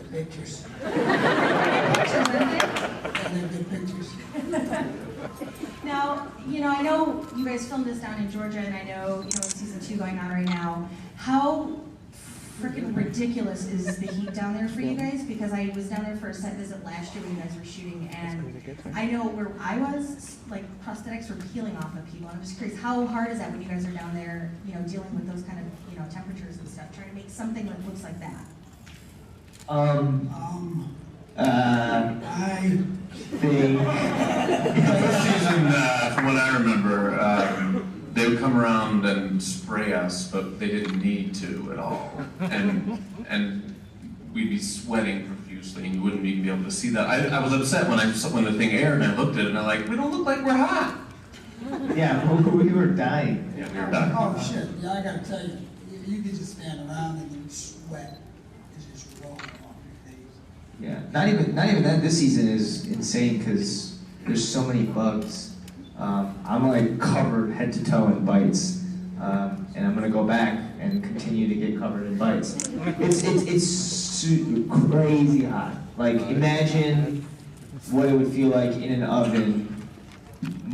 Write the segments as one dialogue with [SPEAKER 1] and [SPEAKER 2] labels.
[SPEAKER 1] good pictures.
[SPEAKER 2] Pictures, isn't it?
[SPEAKER 1] And they're good pictures.
[SPEAKER 2] Now, I know you guys filmed this down in Georgia, and I know, with season 2 going on right now. How freaking ridiculous is the heat down there for you guys? Because I was down there for a set visit last year when you guys were shooting, and I know where I was, like, prosthetics were peeling off of people. I'm just curious, how hard is that when you guys are down there, dealing with those kind of, temperatures and stuff, trying to make something that looks like that?
[SPEAKER 3] I think
[SPEAKER 4] First season, from what I remember, they would come around and spray us, but they didn't need to at all. And we'd be sweating profusely, and you wouldn't even be able to see that. I was upset when the thing aired, and I looked at it, and I'm like, we don't look like we're hot.
[SPEAKER 3] yeah, we were dying.
[SPEAKER 4] Yeah, we were dying.
[SPEAKER 1] Oh shit, yeah, I gotta tell you, you could just stand around and then sweat is just rolling off your face.
[SPEAKER 3] Yeah, not even that. This season is insane because there's so many bugs. I'm like covered head to toe in bites, and I'm gonna go back and continue to get covered in bites. It's crazy hot. Like imagine what it would feel like in an oven,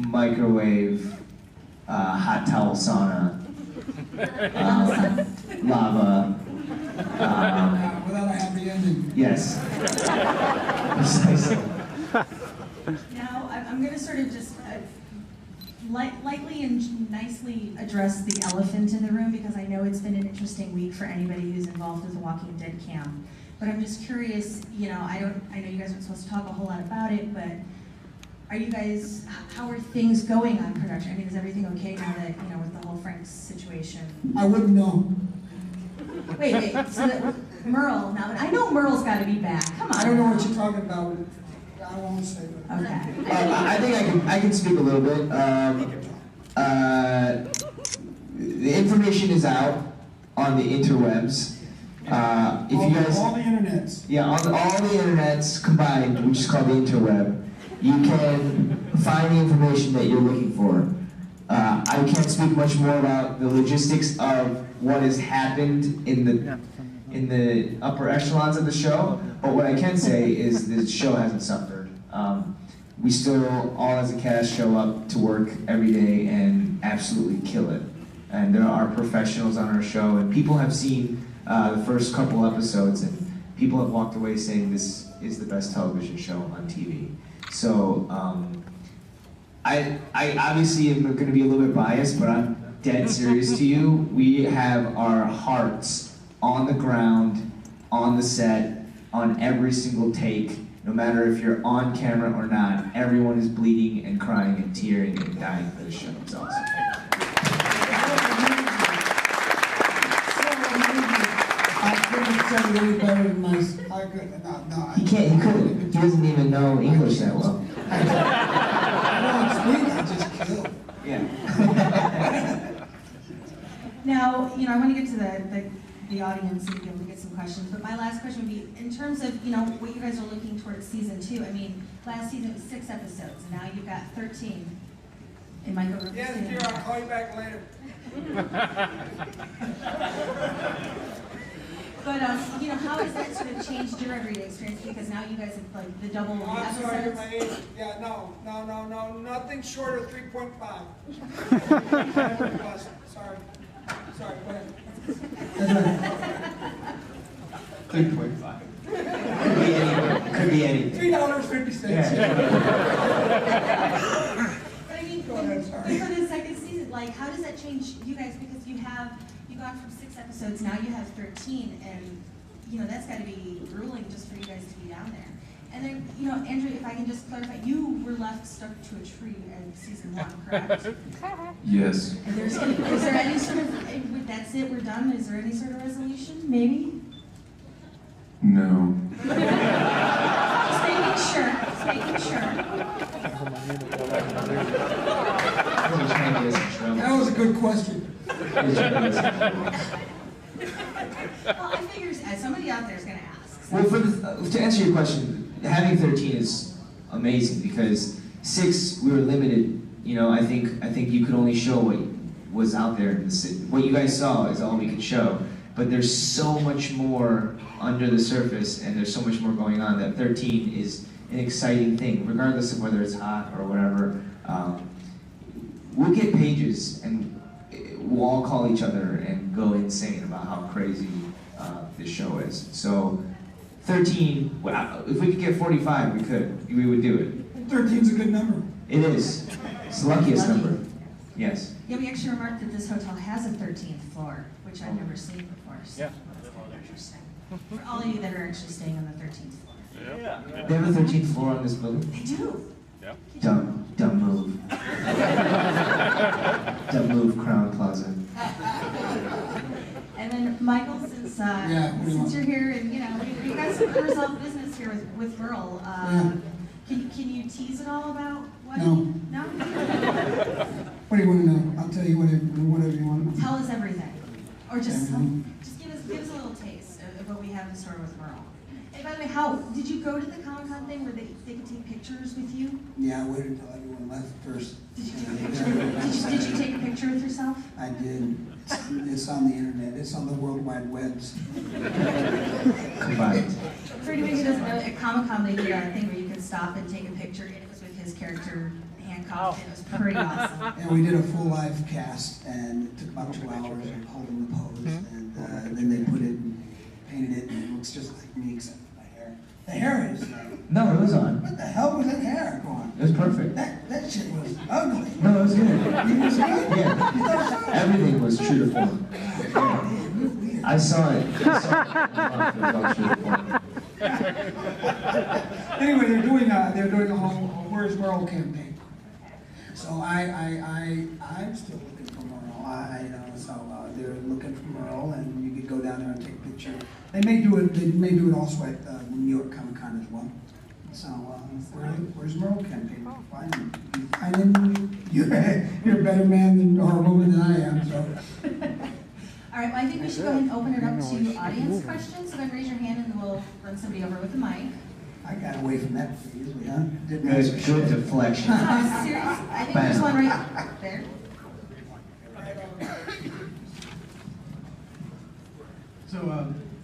[SPEAKER 3] microwave, hot towel sauna, lava.
[SPEAKER 1] Without a happy ending.
[SPEAKER 3] Yes. Precisely.
[SPEAKER 2] Now, I'm going to sort of just lightly and nicely address the elephant in the room, because I know it's been an interesting week for anybody who's involved with the Walking Dead camp. But I'm just curious, I know you guys aren't supposed to talk a whole lot about it, but are you guys, how are things going on production? I mean, is everything okay now that, with the whole Frank situation?
[SPEAKER 1] I wouldn't know.
[SPEAKER 2] Wait, so that Merle, now, I know Merle's got to be back. Come on.
[SPEAKER 1] I don't know what you're talking about. I won't say that.
[SPEAKER 2] Okay.
[SPEAKER 3] I think I can speak a little bit. The information is out on the interwebs. If you guys,
[SPEAKER 1] all the internets.
[SPEAKER 3] yeah, on all the internets combined, which is called the interweb, you can find the information that you're looking for. I can't speak much more about the logistics of what has happened in the upper echelons of the show, but what I can say is the show hasn't suffered. We still, all as a cast, show up to work every day and absolutely kill it. And there are professionals on our show, and people have seen the first couple episodes, and people have walked away saying this is the best television show on TV. So I obviously am going to be a little bit biased, but I'm dead serious to you. We have our hearts on the ground, on the set, on every single take. No matter if you're on camera or not, everyone is bleeding and crying and tearing and dying for the show. It's awesome.
[SPEAKER 1] I couldn't say any better than my. I couldn't. No.
[SPEAKER 3] He can't. He couldn't. He doesn't even know English that well.
[SPEAKER 1] I don't speak. I just kill.
[SPEAKER 3] Yeah.
[SPEAKER 2] Now, I want to get to the audience and be able to get some questions, but my last question would be, in terms of, what you guys are looking towards season 2, I mean, last season it was 6 episodes, and now you've got 13. And Michael,
[SPEAKER 1] Yes, dear, I'll call you back later.
[SPEAKER 2] But, how has that sort of changed your everyday experience? Because now you guys have, like, the double
[SPEAKER 1] Oh, I'm sorry,
[SPEAKER 2] episodes.
[SPEAKER 1] my age. Yeah, no, nothing short of 3.5. Sorry, go ahead.
[SPEAKER 3] 3.5. Could be anything.
[SPEAKER 1] $3.50.
[SPEAKER 3] Yeah.
[SPEAKER 2] But I mean,
[SPEAKER 1] Go ahead, sorry.
[SPEAKER 2] for the second season, like, how does that change you guys? Because you've gone from 6 episodes, now you have 13, and, that's got to be grueling just for you guys to be down there. And then, Andrew, if I can just clarify, you were left stuck to a tree in season 1, correct?
[SPEAKER 4] Yes.
[SPEAKER 2] And is there any sort of, that's it, we're done? Is there any sort of resolution, maybe?
[SPEAKER 4] No.
[SPEAKER 2] Just making sure.
[SPEAKER 1] That was a good question.
[SPEAKER 2] Well, I figure somebody out there is going to ask. So.
[SPEAKER 3] Well, to answer your question, having 13 is amazing because 6 we were limited. I think you could only show what was out there in the city. What you guys saw is all we could show, but there's so much more under the surface, and there's so much more going on that 13 is an exciting thing, regardless of whether it's hot or whatever. We'll get pages, and we'll all call each other and go insane about how crazy this show is. So 13, well, if we could get 45, we would do it.
[SPEAKER 1] 13's a good number.
[SPEAKER 3] It is. It's the luckiest number. Yes.
[SPEAKER 2] Yeah, we actually remarked that this hotel has a 13th floor, which I've never seen before, so that's kind of interesting. For all of you that are actually staying on the 13th floor.
[SPEAKER 3] They have a 13th floor on this building?
[SPEAKER 2] They do.
[SPEAKER 3] Dumb move. Dumb move, Crown Plaza.
[SPEAKER 2] And then Michael, since you're here, and you got some unresolved business here with Merle, can you tease it all about what?
[SPEAKER 1] No.
[SPEAKER 2] No?
[SPEAKER 1] What do you want to know? I'll tell you whatever you want to know.
[SPEAKER 2] Tell us everything, or just
[SPEAKER 1] Everything.
[SPEAKER 2] just give us a little taste of what we have in store with Merle. And by the way, how did you go to the Comic-Con thing where they could take pictures with you?
[SPEAKER 1] Yeah, I waited until everyone left first.
[SPEAKER 2] Did you take a picture? Did you take a picture with yourself?
[SPEAKER 1] I did. It's on the internet. It's on the World Wide Webs.
[SPEAKER 3] Combined.
[SPEAKER 2] For anybody who doesn't know, at Comic-Con they did a thing where you could stop and take a picture, and it was with his character handcuffed, and it was pretty awesome.
[SPEAKER 1] And we did a full live cast, and it took about 2 hours of holding the pose, and then they put it and painted it, and it looks just like me except for my hair. The hair is
[SPEAKER 3] No, it was on.
[SPEAKER 1] what the hell was that hair going?
[SPEAKER 3] It was perfect.
[SPEAKER 1] That shit was ugly.
[SPEAKER 3] No, it was good.
[SPEAKER 1] It was good?
[SPEAKER 3] Yeah.
[SPEAKER 1] You thought so?
[SPEAKER 3] Everything was true to form.
[SPEAKER 1] Man, you're weird.
[SPEAKER 3] I saw it. It was all true to form.
[SPEAKER 1] Anyway, they're doing a whole Where's Merle campaign. So I'm still looking for Merle. So they're looking for Merle, and you could go down there and take a picture. They may do it also at New York Comic Con as well. So where's Merle campaign? Find him. You're a better man or woman than I am. So.
[SPEAKER 2] All right, well, I think we should go ahead and open it up to audience questions. So then raise your hand, and then we'll run somebody over with the mic.
[SPEAKER 1] I got away from that pretty easily, huh? Didn't
[SPEAKER 3] Good,
[SPEAKER 1] answer.
[SPEAKER 3] good deflection.
[SPEAKER 2] Oh, serious? I think there's one right there.
[SPEAKER 5] So,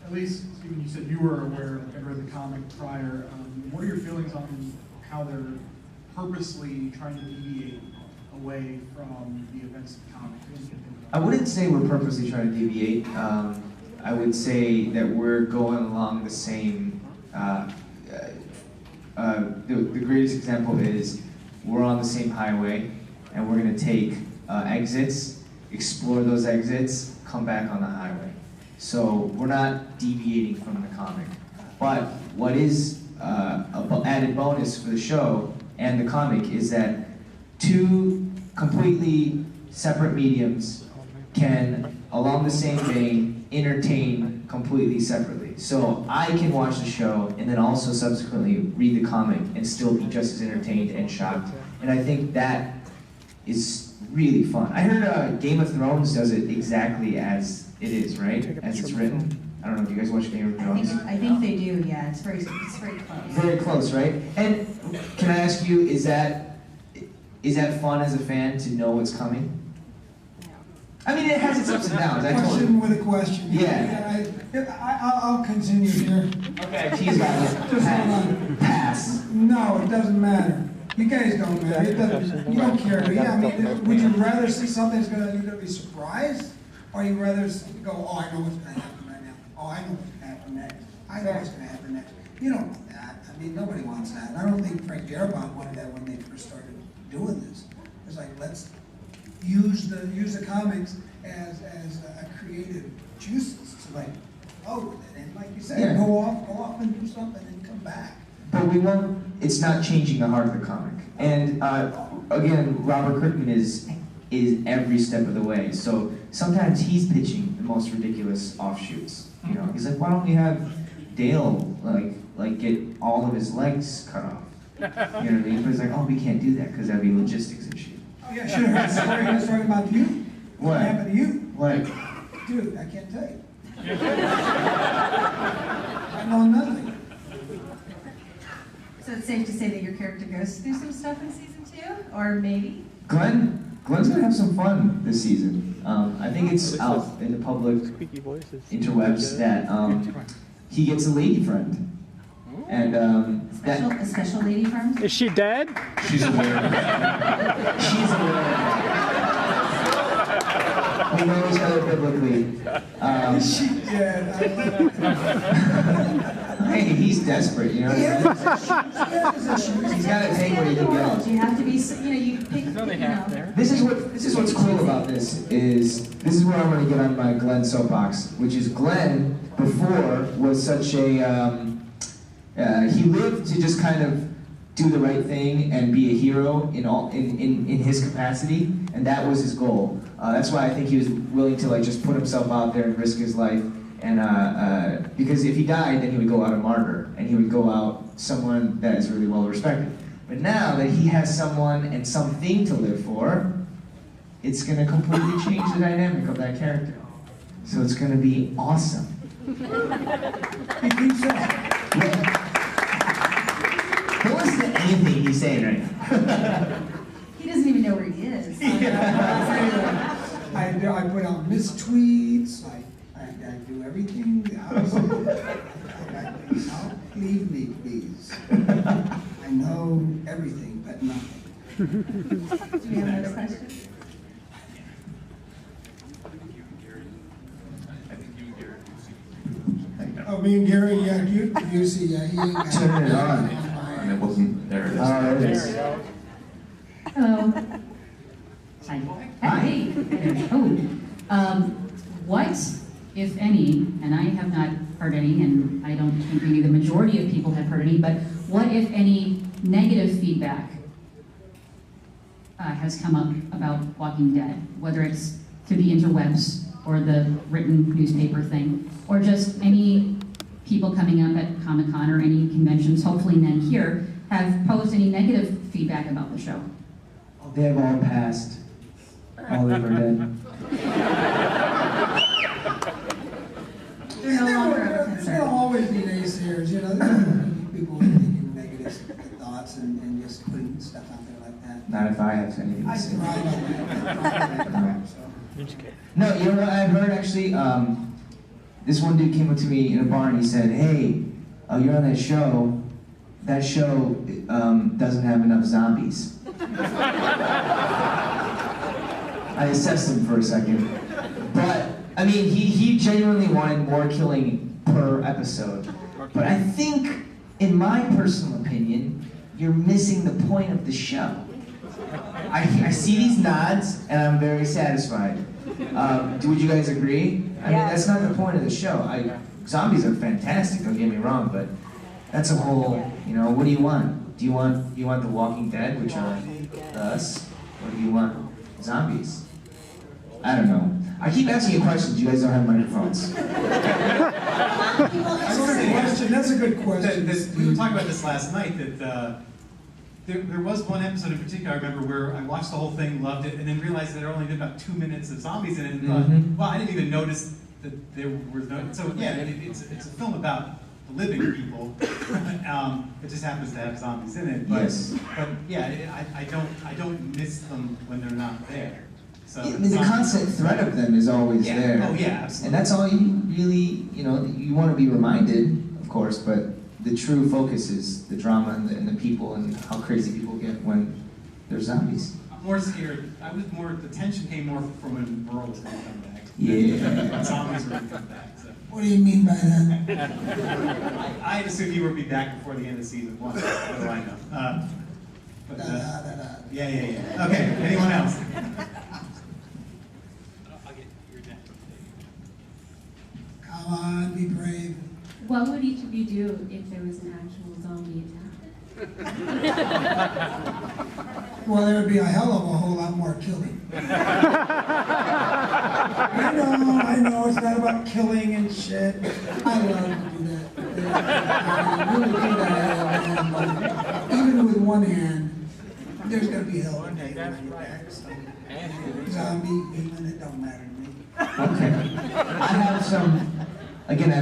[SPEAKER 5] at least, Stephen, you said you were aware and read the comic prior. What are your feelings on how they're purposely trying to deviate away from the events of the comic?
[SPEAKER 3] I wouldn't say we're purposely trying to deviate. I would say that we're going along the same. The greatest example is we're on the same highway, and we're going to take exits, explore those exits, come back on the highway. So we're not deviating from the comic. But what is an added bonus for the show and the comic is that 2 completely separate mediums can, along the same vein, entertain completely separately. So I can watch the show and then also subsequently read the comic and still be just as entertained and shocked. And I think that is really fun. I heard Game of Thrones does it exactly as it is, right? As it's written. I don't know if you guys watch Game of Thrones.
[SPEAKER 2] I think they do. Yeah, it's very close.
[SPEAKER 3] Very close, right? And can I ask you, is that fun as a fan to know what's coming? I mean, it has its ups and downs. I told you.
[SPEAKER 1] Question with a question.
[SPEAKER 3] Yeah.
[SPEAKER 1] I'll continue here.
[SPEAKER 3] Okay, he's got it.
[SPEAKER 1] Just hold on.
[SPEAKER 3] Pass.
[SPEAKER 1] No, it doesn't matter. You guys don't matter. It doesn't, you don't care, do you? I mean, would you rather see something that's you're gonna be surprised, or you rather go, oh, I know what's gonna happen right now. Oh, I know what's gonna happen next. I know what's gonna happen next. You don't want that. I mean, nobody wants that. And I don't think Frank Darabont wanted that when they first started doing this. It's like, let's use the comics as a creative juices to like, oh, and like you said,
[SPEAKER 3] Yeah.
[SPEAKER 1] go off and do something and come back.
[SPEAKER 3] But we won't, it's not changing the heart of the comic. And again, Robert Kirkman is every step of the way. So sometimes he's pitching the most ridiculous offshoots. You know, he's like, why don't we have Dale like get all of his legs cut off? You know what I mean? But it's like, oh, we can't do that because that'd be a logistics issue.
[SPEAKER 1] Oh yeah, should have heard the story about you.
[SPEAKER 3] What?
[SPEAKER 1] Happened to you?
[SPEAKER 3] What?
[SPEAKER 1] Dude, I can't tell you. I know nothing.
[SPEAKER 2] So it's safe to say that your character goes through some stuff in season 2, or maybe?
[SPEAKER 3] Glenn's gonna have some fun this season. I think it's out in the public interwebs that he gets a lady friend. And
[SPEAKER 2] A special lady friend?
[SPEAKER 6] Is she dead?
[SPEAKER 4] She's aware of it.
[SPEAKER 3] she's aware. We know each other biblically.
[SPEAKER 1] She did.
[SPEAKER 3] Hey, he's desperate, you know. He's got to take what he can get.
[SPEAKER 2] You have to be, you pick,
[SPEAKER 3] This is what's cool about this is where I'm going to get on my Glenn soapbox, which is Glenn before was such a he lived to just kind of do the right thing and be a hero in his capacity, and that was his goal. That's why I think he was willing to like just put himself out there and risk his life, and because if he died, then he would go out a martyr, and he would go out someone that is really well respected. But now that he has someone and something to live for, it's going to completely change the dynamic of that character. So it's going to be awesome.
[SPEAKER 1] You think so?
[SPEAKER 3] Yeah. Don't listen to anything he's saying right now.
[SPEAKER 2] he doesn't even know where he is.
[SPEAKER 1] I put out mistweets. I do everything. Leave me, please. I know everything, but nothing.
[SPEAKER 2] Do we have another question?
[SPEAKER 1] Oh, me and Gary, yeah, you see, yeah, he ain't got
[SPEAKER 3] Turn it on.
[SPEAKER 4] And it wasn't, there it is.
[SPEAKER 3] Oh, there it is.
[SPEAKER 7] Hello. Hi. Hey. Oh, what, if any, and I have not heard any, and I don't think maybe the majority of people have heard any, but what, if any, negative feedback has come up about Walking Dead, whether it's through the interwebs or the written newspaper thing, or just any people coming up at Comic-Con or any conventions, hopefully none here, have posed any negative feedback about the show?
[SPEAKER 3] They have all passed. All of them are dead.
[SPEAKER 2] They're no longer of a
[SPEAKER 1] There's
[SPEAKER 2] concern.
[SPEAKER 1] gonna always be naysayers, you know. There's gonna be people thinking negative thoughts and just putting stuff out there like that.
[SPEAKER 3] Not if I have anything
[SPEAKER 1] I
[SPEAKER 3] to say.
[SPEAKER 1] thrive on that. So.
[SPEAKER 3] No, you know what I've heard actually? This one dude came up to me in a bar and he said, "Hey, you're on that show. That show doesn't have enough zombies." I assessed him for a second. But, I mean, he genuinely wanted more killing per episode. But I think, in my personal opinion, you're missing the point of the show. I see these nods, and I'm very satisfied. Would you guys agree? I mean, that's not the point of the show. Zombies are fantastic, don't get me wrong, but that's a whole, you know, what do you want? Do you want The Walking Dead, which are us, or do you want zombies? I don't know. I keep asking you questions, you guys don't have microphones.
[SPEAKER 1] That's a good question.
[SPEAKER 8] We were talking about this last night, that there was one episode in particular I remember where I watched the whole thing, loved it, and then realized that there only been about 2 minutes of zombies in it, and thought, well, I didn't even notice that there was no... So yeah, it's a film about the living people. It just happens to have zombies in it. But,
[SPEAKER 3] Yes.
[SPEAKER 8] But yeah, I don't miss them when they're not there. So
[SPEAKER 3] I mean, the constant threat of them is always
[SPEAKER 8] yeah.
[SPEAKER 3] there.
[SPEAKER 8] Oh yeah, absolutely.
[SPEAKER 3] And that's all you really, you know, you want to be reminded, of course, but the true focus is the drama and the people and how crazy people get when they're zombies.
[SPEAKER 8] I'm more scared. The tension came more from when Merle was going to come back.
[SPEAKER 3] Yeah.
[SPEAKER 8] Zombies were going to come back. So.
[SPEAKER 1] What do you mean by that?
[SPEAKER 8] I assume he would be back before the end of season 1. What do I know? Yeah. Okay, anyone else?
[SPEAKER 1] Come on, be brave.
[SPEAKER 9] What would each of you do if there was an actual zombie attack?
[SPEAKER 1] Well, there would be a hell of a whole lot more killing. I know, it's not about killing and shit. I love to do that. I really do that. Even with one hand, there's going to be hell to pay when you're back. So. Zombie, demon, it don't matter to me.
[SPEAKER 3] Okay. I have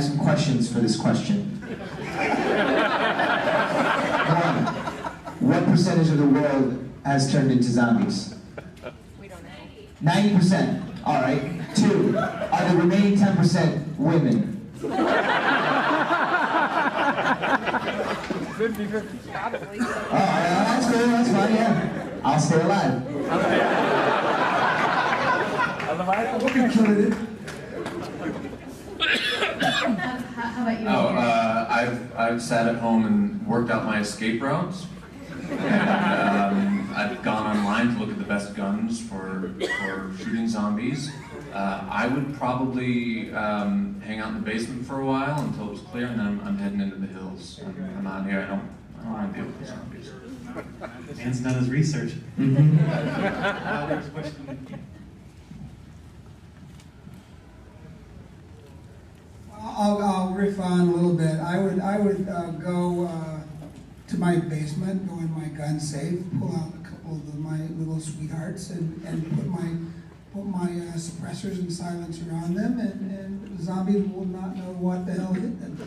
[SPEAKER 3] some questions for this question. One, what percentage of the world has turned into zombies? We don't know. 90%. All right. 2, are the remaining 10% women?
[SPEAKER 6] 50-50 probably.
[SPEAKER 3] Oh, that's cool, that's fine, yeah. I'll stay alive.
[SPEAKER 6] Otherwise,
[SPEAKER 1] We'll be killing it.
[SPEAKER 2] How about you?
[SPEAKER 4] I've sat at home and worked out my escape routes. And I've gone online to look at the best guns for shooting zombies. I would probably hang out in the basement for a while until it was clear, and then I'm heading into the hills. I'm out here. I don't want to deal with the zombies.
[SPEAKER 8] Man's done his research.
[SPEAKER 5] There's a question.
[SPEAKER 1] I'll riff on a little bit. I would go to my basement, go in my gun safe, pull out a couple of my little sweethearts, and put my suppressors and silencer on them, and the zombies will not know what the hell hit them.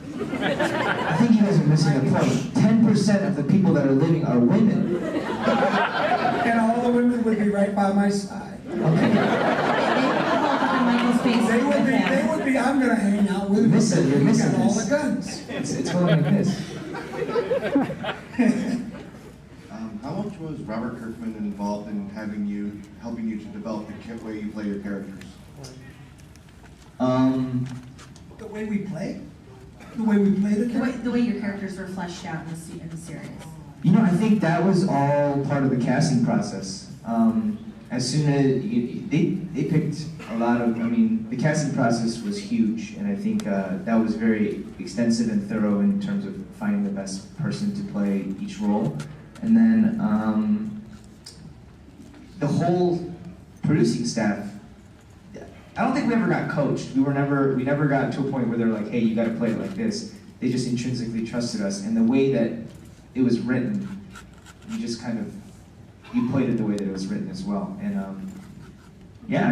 [SPEAKER 3] I think you guys are missing a point. 10% of the people that are living are women.
[SPEAKER 1] And all the women would be right by my side.
[SPEAKER 3] Okay.
[SPEAKER 1] They would be, I'm gonna hang out with them.
[SPEAKER 3] You're missing
[SPEAKER 1] all
[SPEAKER 3] this.
[SPEAKER 1] the guns.
[SPEAKER 3] It's going like this.
[SPEAKER 10] How much was Robert Kirkman involved in helping you to develop the way you play your characters?
[SPEAKER 1] The way we play? The way we play the character?
[SPEAKER 2] The way your characters were fleshed out in the series.
[SPEAKER 3] You know, I think that was all part of the casting process. As soon as they picked a lot of, the casting process was huge, and I think that was very extensive and thorough in terms of finding the best person to play each role. And then the whole producing staff, I don't think we ever got coached. We never got to a point where they're like, hey, you gotta play it like this. They just intrinsically trusted us, and the way that it was written, you played it the way that it was written as well. And yeah,